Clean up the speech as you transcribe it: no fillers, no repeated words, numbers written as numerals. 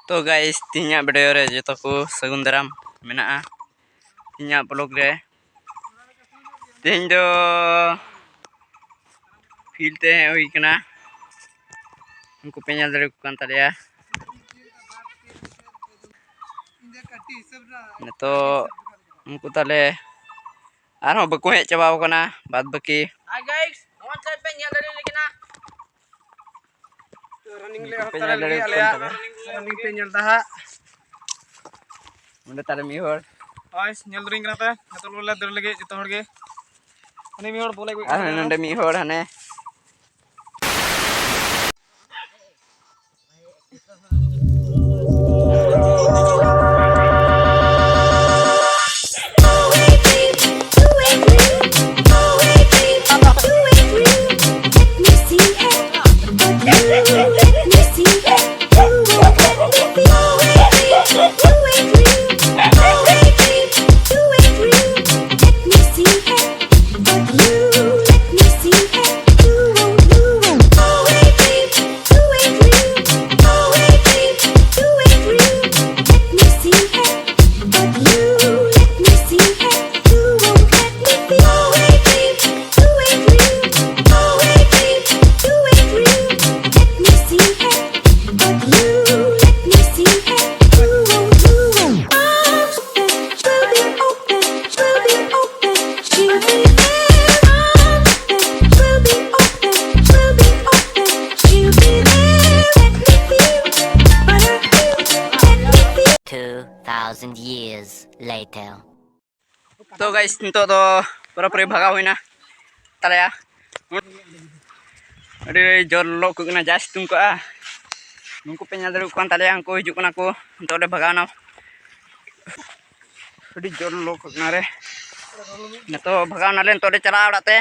तो गाइस तीन वीडियो रे जो को सगुन दाराम मेना तीन ब्लॉग रे तीन जो फील्ड ते हुई कना उनको पेñal दरे को कान तालिया तो उनको ताले आरो बको हे चबाव कना बाद बाकी हाय गाइस नोन से पेñal दरे लेकिना रनिंग ले होता लगे आलेया रनिंग पे ñal ता मुंडे तारे मी होर गाइस ñal दरिंग कना ता जतो बोले दर लगे जतो हर गे अनि मी होर बोले कोई नंडे मी होर हने years later. तो गाइस तो पूरा पूरी भगा हुई ना तालिया अरे जोर लोग को ना जास्त तुमको उनको पेñal दरे को तालिया उनको हिजु कना को तो भगा ना अरे जोर लोग को ना रे न तो भगा ना लेन तो चला उड़ाते